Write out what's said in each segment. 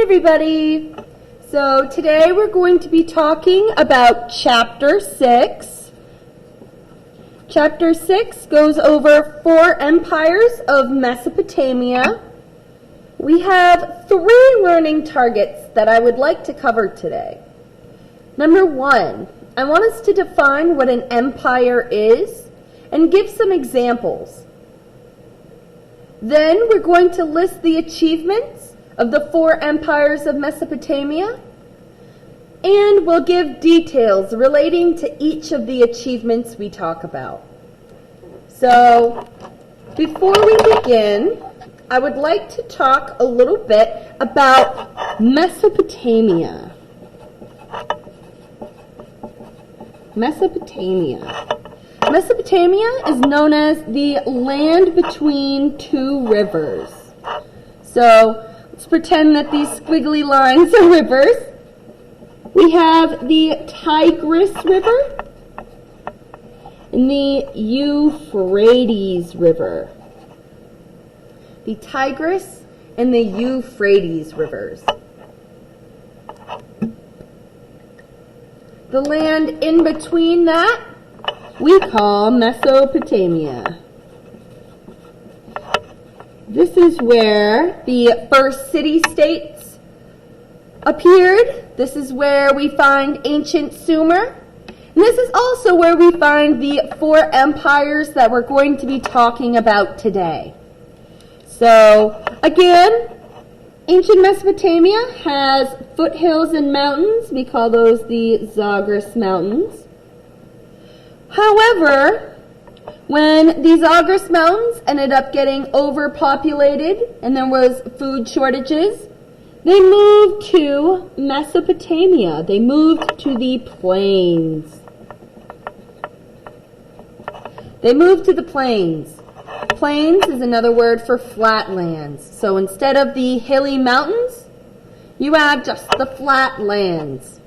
everybody. So today we're going to be talking about Chapter 6. Chapter 6 goes over 4 empires of Mesopotamia. We have 3 learning targets that I would like to cover today. Number 1, I want us to define what an empire is and give some examples. Then we're going to list the achievements of the 4 empires of Mesopotamia, and we'll give details relating to each of the achievements we talk about. So, before we begin, I would like to talk a little bit about Mesopotamia. Mesopotamia is known as the land between 2 rivers. So, let's pretend that these squiggly lines are rivers. We have the Tigris River and the Euphrates River. The Tigris and the Euphrates rivers. The land in between that we call Mesopotamia. This is where the first city-states appeared. This is where we find ancient Sumer. And this is also where we find the 4 empires that we're going to be talking about today. So, again, ancient Mesopotamia has foothills and mountains. We call those the Zagros Mountains. However, when these Zagros Mountains ended up getting overpopulated and there was food shortages, they moved to Mesopotamia. They moved to the plains. Plains is another word for flatlands. So instead of the hilly mountains, you have just the flatlands.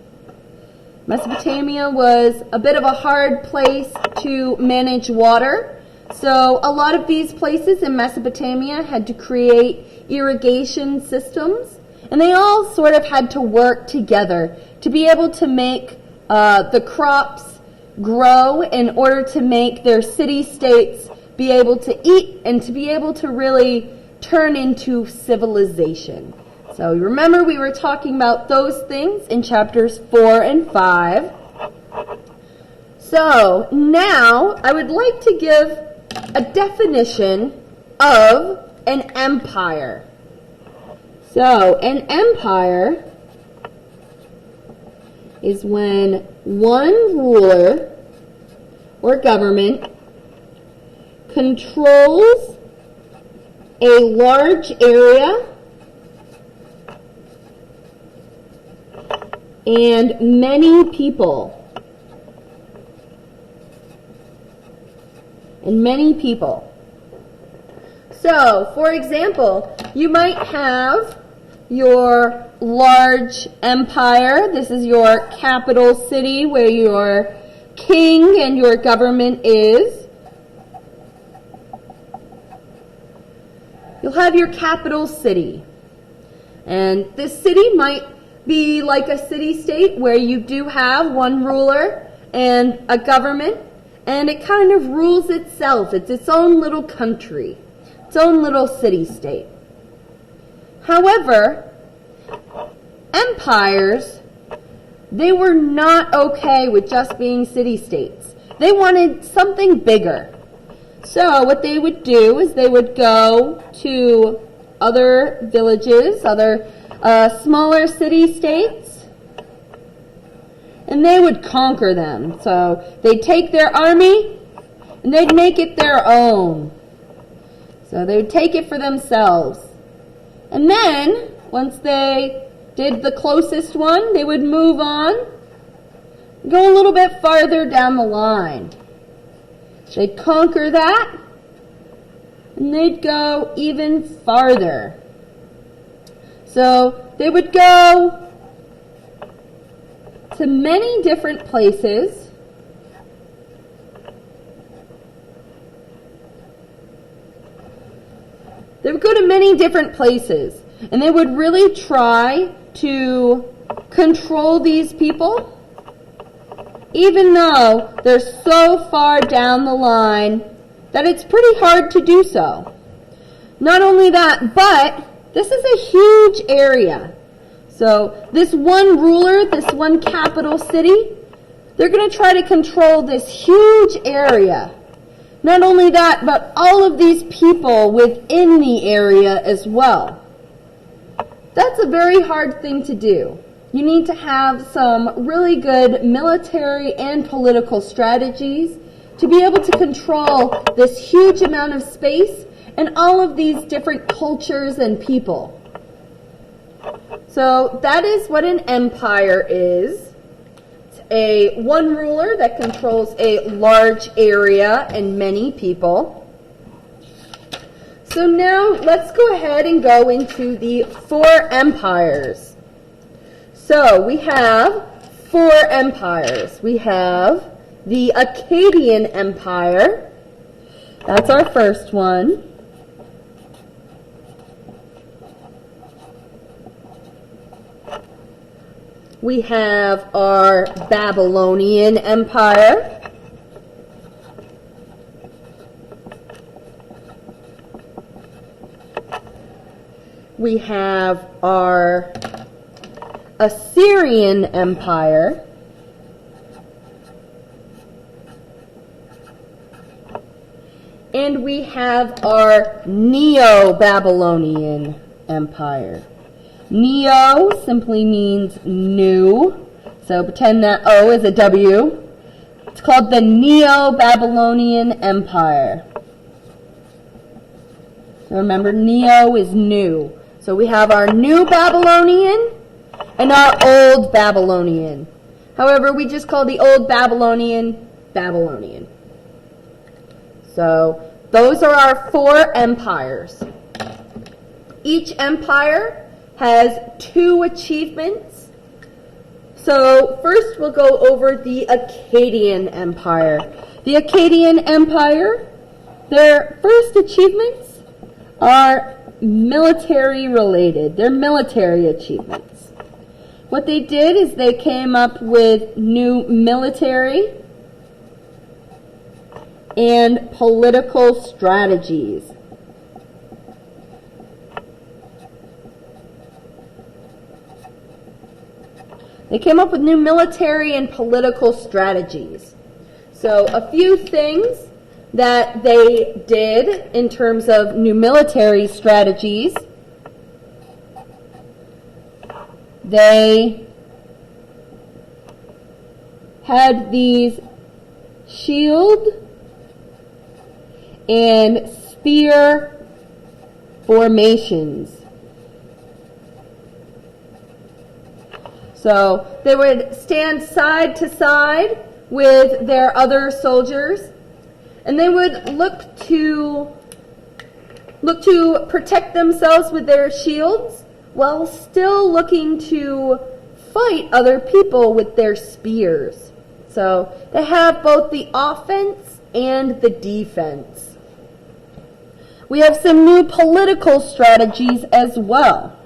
Mesopotamia was a bit of a hard place to manage water. So a lot of these places in Mesopotamia had to create irrigation systems. And they all sort of had to work together to be able to make the crops grow in order to make their city-states be able to eat and to be able to really turn into civilization. So remember we were talking about those things in chapters 4 and 5. So now I would like to give a definition of an empire. So an empire is when one ruler or government controls a large area and many people. So, for example, you might have your large empire. This is your capital city where your king and your government is. You'll have your capital city. And this city might be like a city-state where you do have one ruler and a government, and it kind of rules itself. It's its own little country, its own little city-state. However, empires, they were not okay with just being city-states. They wanted something bigger. So what they would do is they would go to other villages, other smaller city-states, and they would conquer them. So they'd take their army and they'd make it their own. So they would take it for themselves. And then, once they did the closest one, they would move on, go a little bit farther down the line. They'd conquer that, and they'd go even farther. So they would go to many different places. They would go to many different places. And they would really try to control these people, even though they're so far down the line that it's pretty hard to do so. Not only that, but this is a huge area. So this one ruler, this one capital city, they're going to try to control this huge area. Not only that, but all of these people within the area as well. That's a very hard thing to do. You need to have some really good military and political strategies to be able to control this huge amount of space and all of these different cultures and people. So that is what an empire is. It's one ruler that controls a large area and many people. So now let's go ahead and go into the 4 empires. So we have 4 empires. We have the Akkadian Empire. That's our first one. We have our Babylonian Empire. We have our Assyrian Empire. And we have our Neo-Babylonian Empire. Neo simply means new, so pretend that O is a W. It's called the Neo-Babylonian Empire. So remember, Neo is new. So we have our New Babylonian and our Old Babylonian. However, we just call the Old Babylonian, Babylonian. So those are our 4 empires. Each empire has 2 achievements. So first we'll go over the Akkadian Empire. The Akkadian Empire, their first achievements are military related. They're military achievements. What they did is they came up with new military and political strategies. They came up with new military and political strategies. So a few things that they did in terms of new military strategies. They had these shield and spear formations. So they would stand side to side with their other soldiers, and they would look to protect themselves with their shields while still looking to fight other people with their spears. So they have both the offense and the defense. We have some new political strategies as well.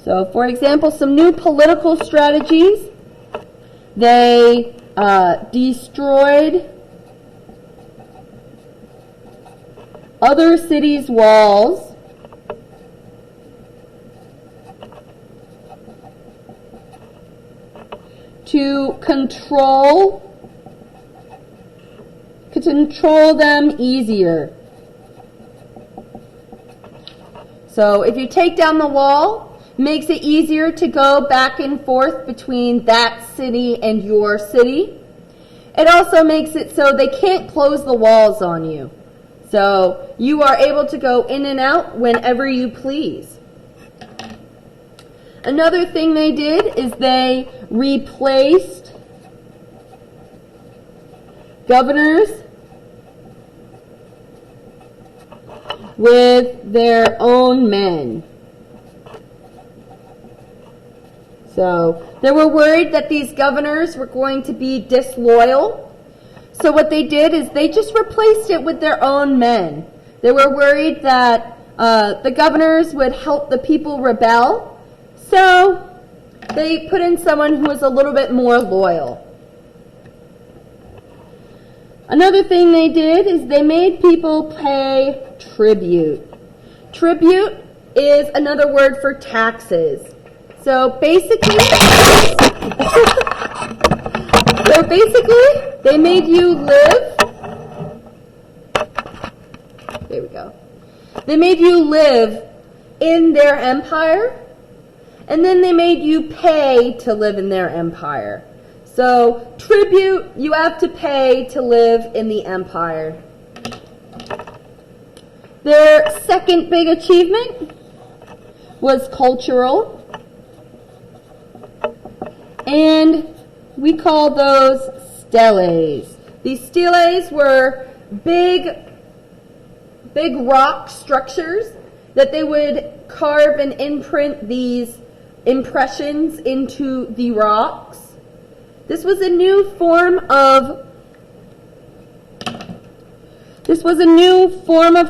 So, for example, some new political strategies. They destroyed other cities' walls. To control them easier. So if you take down the wall, it makes it easier to go back and forth between that city and your city. It also makes it so they can't close the walls on you. So you are able to go in and out whenever you please. Another thing they did is they replaced governors with their own men. So they were worried that these governors were going to be disloyal. So what they did is they just replaced it with their own men. They were worried that The governors would help the people rebel, so they put in someone who was a little bit more loyal. Another thing they did is they made people pay tribute. Tribute is another word for taxes. So basically, they made you live. There we go. They made you live in their empire, and then they made you pay to live in their empire. So, tribute, you have to pay to live in the empire. Their second big achievement was cultural. And we call those steles. These steles were big rock structures that they would carve and imprint these impressions into the rocks. This was a new form of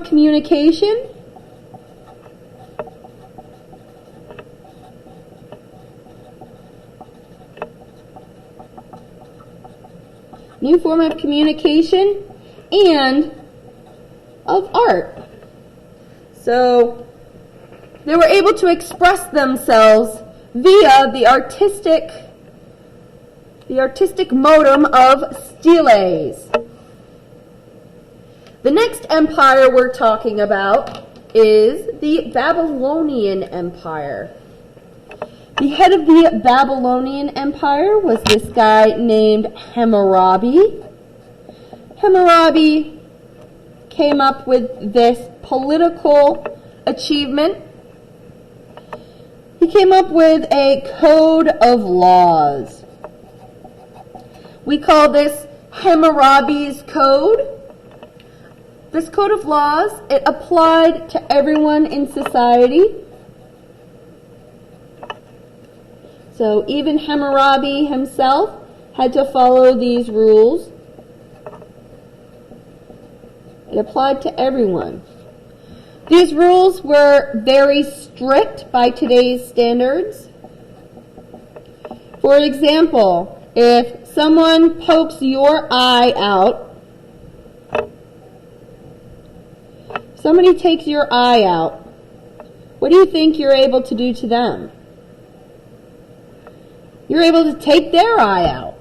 communication. New form of communication and of art. So they were able to express themselves via the artistic modem of steles. The next empire we're talking about is the Babylonian Empire. The head of the Babylonian Empire was this guy named Hammurabi. Hammurabi came up with this political achievement. He came up with a code of laws. We call this Hammurabi's Code. This code of laws, it applied to everyone in society. So even Hammurabi himself had to follow these rules. It applied to everyone. These rules were very strict by today's standards. For example, if someone pokes your eye out, somebody takes your eye out, what do you think you're able to do to them? You're able to take their eye out.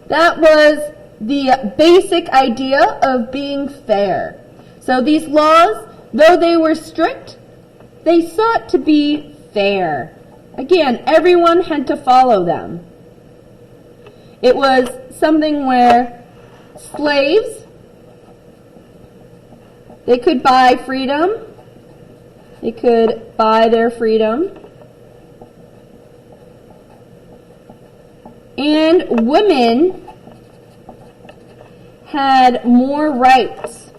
That was the basic idea of being fair. So these laws, though they were strict, they sought to be fair. Again, everyone had to follow them. It was something where slaves, they could buy freedom. They could buy their freedom. And women had more rights.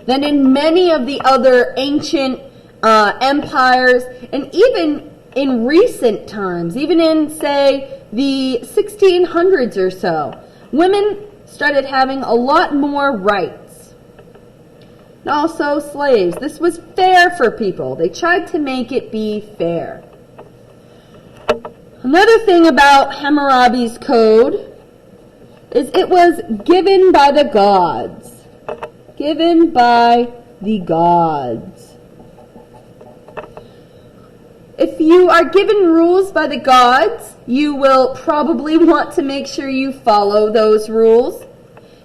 Than in many of the other ancient empires, and even in recent times, even in, say, the 1600s or so, women started having a lot more rights. And also slaves. This was fair for people. They tried to make it be fair. Another thing about Hammurabi's Code is it was given by the gods. Given by the gods. If you are given rules by the gods, you will probably want to make sure you follow those rules.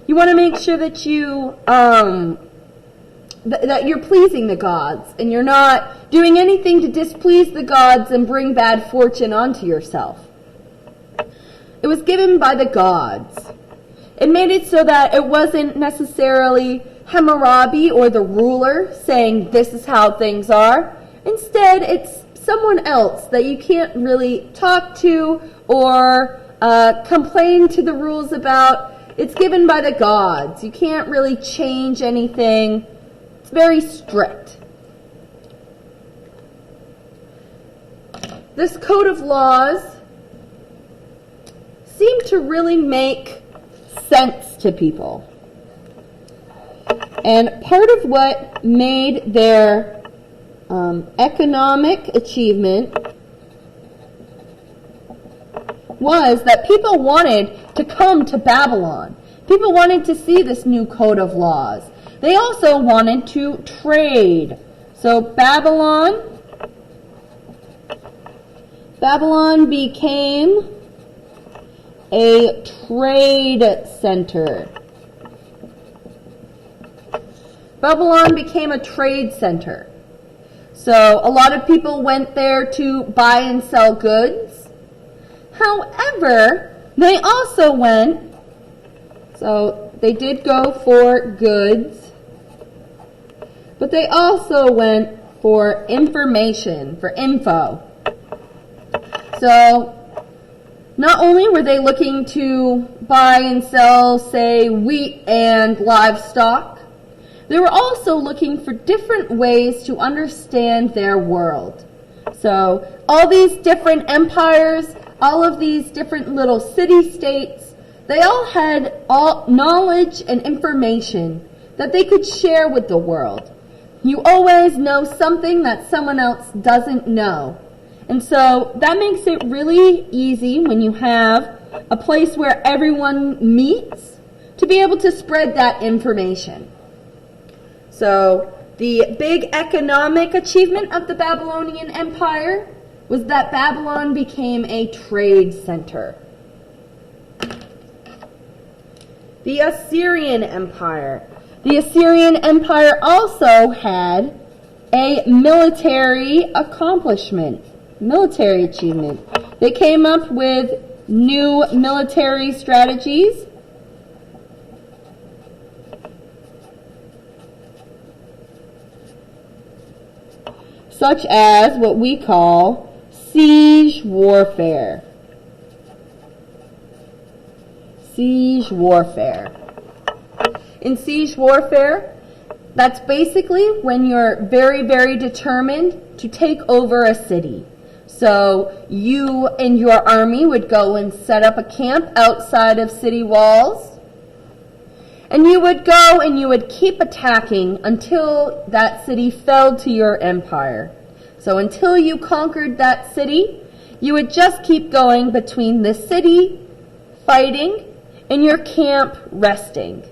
You want to make sure that you that you're pleasing the gods and you're not doing anything to displease the gods and bring bad fortune onto yourself. It was given by the gods. It made it so that it wasn't necessarily Hammurabi or the ruler saying this is how things are. Instead, it's someone else that you can't really talk to or complain to the rules about. It's given by the gods. You can't really change anything. It's very strict. This code of laws seemed to really make sense to people. And part of what made their economic achievement was that people wanted to come to Babylon. People wanted to see this new code of laws. They also wanted to trade. So Babylon became a trade center. Babylon became a trade center. So a lot of people went there to buy and sell goods. However, they also went, so they did go for goods, but they also went for information, for info. So not only were they looking to buy and sell, say, wheat and livestock, they were also looking for different ways to understand their world. So all these different empires, all of these different little city-states, they all had all knowledge and information that they could share with the world. You always know something that someone else doesn't know. And so that makes it really easy when you have a place where everyone meets to be able to spread that information. So the big economic achievement of the Babylonian Empire was that Babylon became a trade center. The Assyrian Empire. The Assyrian Empire also had a military achievement. They came up with new military strategies. Such as what we call siege warfare. Siege warfare. In siege warfare, that's basically when you're very, very determined to take over a city. So you and your army would go and set up a camp outside of city walls. And you would go and you would keep attacking until that city fell to your empire. So until you conquered that city, you would just keep going between the city fighting and your camp resting.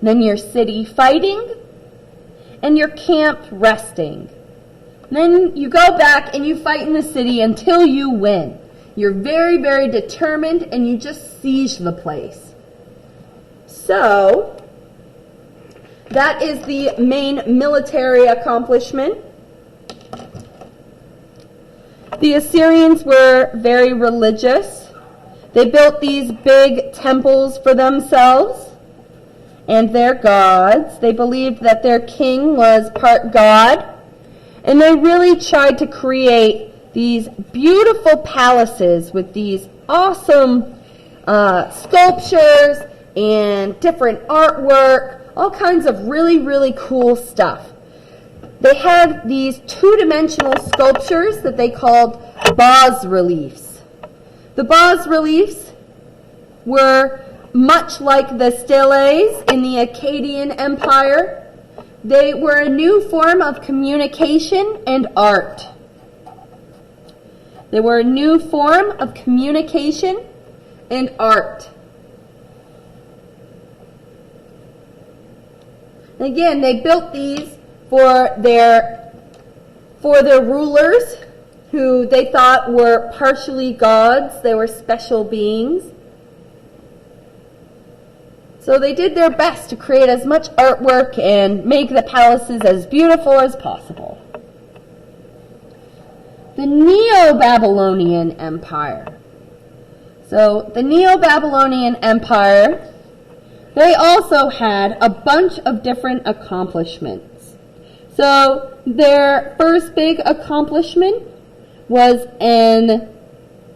Then your city fighting and your camp resting. Then you go back and you fight in the city until you win. You're very, very determined and you just siege the place. So, that is the main military accomplishment. The Assyrians were very religious. They built these big temples for themselves and their gods. They believed that their king was part God. And they really tried to create these beautiful palaces with these awesome sculptures and different artwork, all kinds of really, really cool stuff. They had these two-dimensional sculptures that they called bas-reliefs. The bas-reliefs were much like the steles in the Akkadian Empire. They were a new form of communication and art. They were a new form of communication and art. And again, they built these for their rulers, who they thought were partially gods. They were special beings. So they did their best to create as much artwork and make the palaces as beautiful as possible. The Neo-Babylonian Empire. So the Neo-Babylonian Empire, they also had a bunch of different accomplishments. So their first big accomplishment was an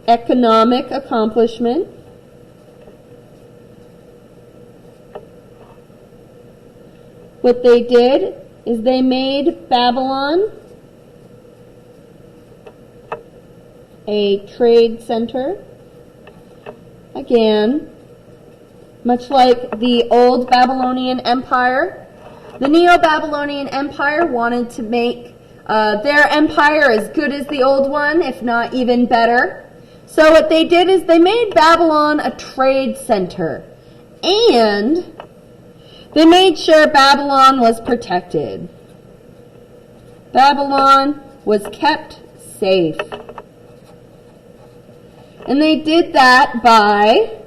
economic accomplishment. What they did is they made Babylon a trade center. Again, much like the old Babylonian Empire, The Neo-Babylonian Empire wanted to make their empire as good as the old one, if not even better. So what they did is they made Babylon a trade center. And they made sure Babylon was protected. Babylon was kept safe. And they did that by,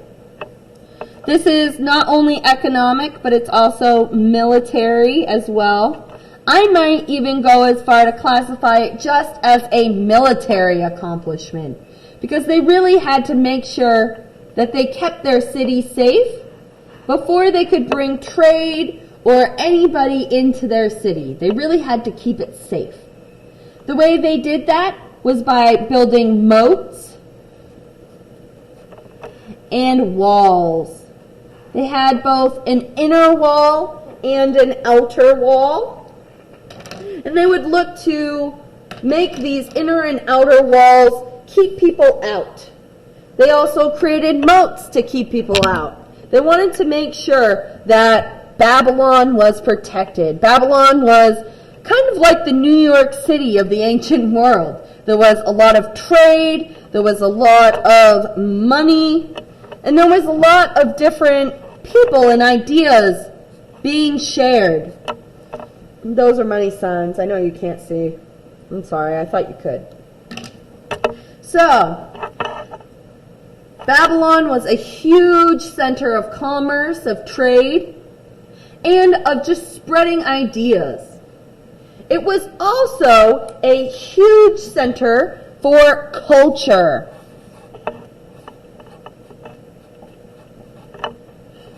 this is not only economic, but it's also military as well. I might even go as far to classify it just as a military accomplishment, because they really had to make sure that they kept their city safe before they could bring trade or anybody into their city. They really had to keep it safe. The way they did that was by building moats and walls. They had both an inner wall and an outer wall. And they would look to make these inner and outer walls keep people out. They also created moats to keep people out. They wanted to make sure that Babylon was protected. Babylon was kind of like the New York City of the ancient world. There was a lot of trade, there was a lot of money, and there was a lot of different people and ideas being shared. Those are money signs. I know you can't see. I'm sorry, I thought you could. So, Babylon was a huge center of commerce, of trade, and of just spreading ideas. It was also a huge center for culture.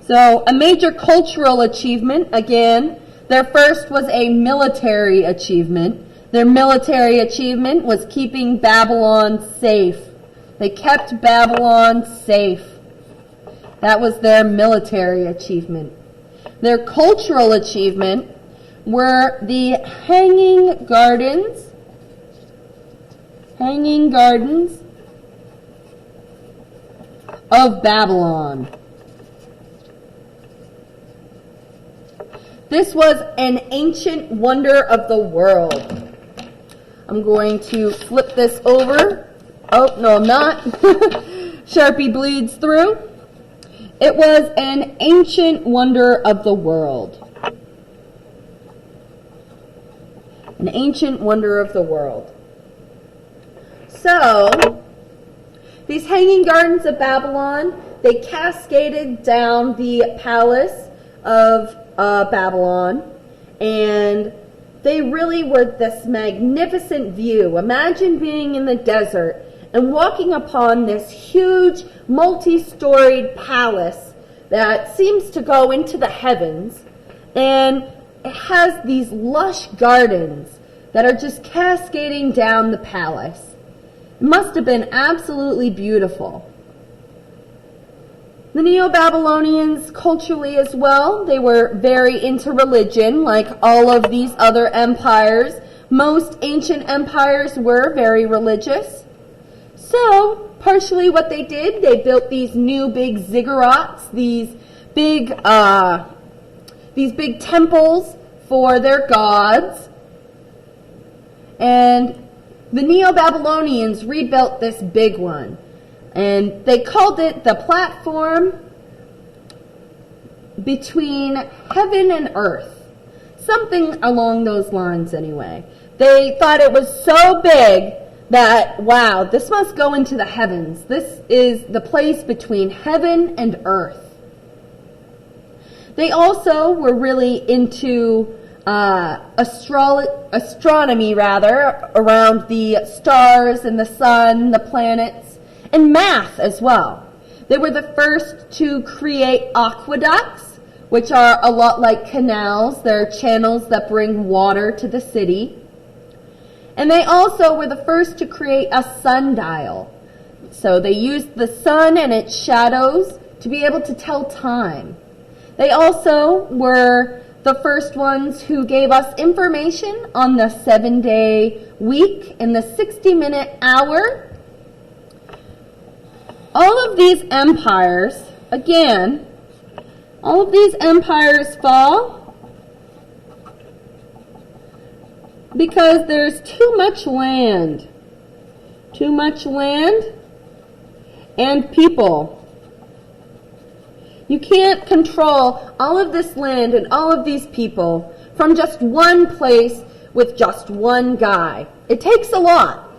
So, a major cultural achievement, again, their first was a military achievement. Their military achievement was keeping Babylon safe. They kept Babylon safe. That was their military achievement. Their cultural achievement were the hanging gardens of Babylon. This was an ancient wonder of the world. I'm going to flip this over. Oh, no, I'm not. Sharpie bleeds through. It was an ancient wonder of the world. An ancient wonder of the world. So, these hanging gardens of Babylon, they cascaded down the palace of Babylon, and they really were this magnificent view. Imagine being in the desert and walking upon this huge multi-storied palace that seems to go into the heavens, and it has these lush gardens that are just cascading down the palace. It must have been absolutely beautiful. The Neo-Babylonians, culturally as well, they were very into religion, like all of these other empires. Most ancient empires were very religious. So, partially what they did, they built these new big ziggurats, these big temples for their gods. And the Neo-Babylonians rebuilt this big one. And they called it the platform between heaven and earth. Something along those lines anyway. They thought it was so big that, wow, this must go into the heavens. This is the place between heaven and earth. They also were really into astronomy around the stars and the sun, the planets, and math as well. They were the first to create aqueducts, which are a lot like canals. They're channels that bring water to the city. And they also were the first to create a sundial. So they used the sun and its shadows to be able to tell time. They also were the first ones who gave us information on the 7-day week and the 60-minute hour. All of these empires, again, all of these empires fall, Because there's too much land. Too much land and people. You can't control all of this land and all of these people from just one place with just one guy. It takes a lot.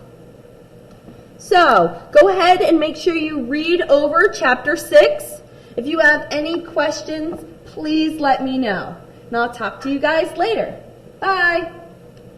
So, go ahead and make sure you read over chapter 6. If you have any questions, please let me know. And I'll talk to you guys later. Bye.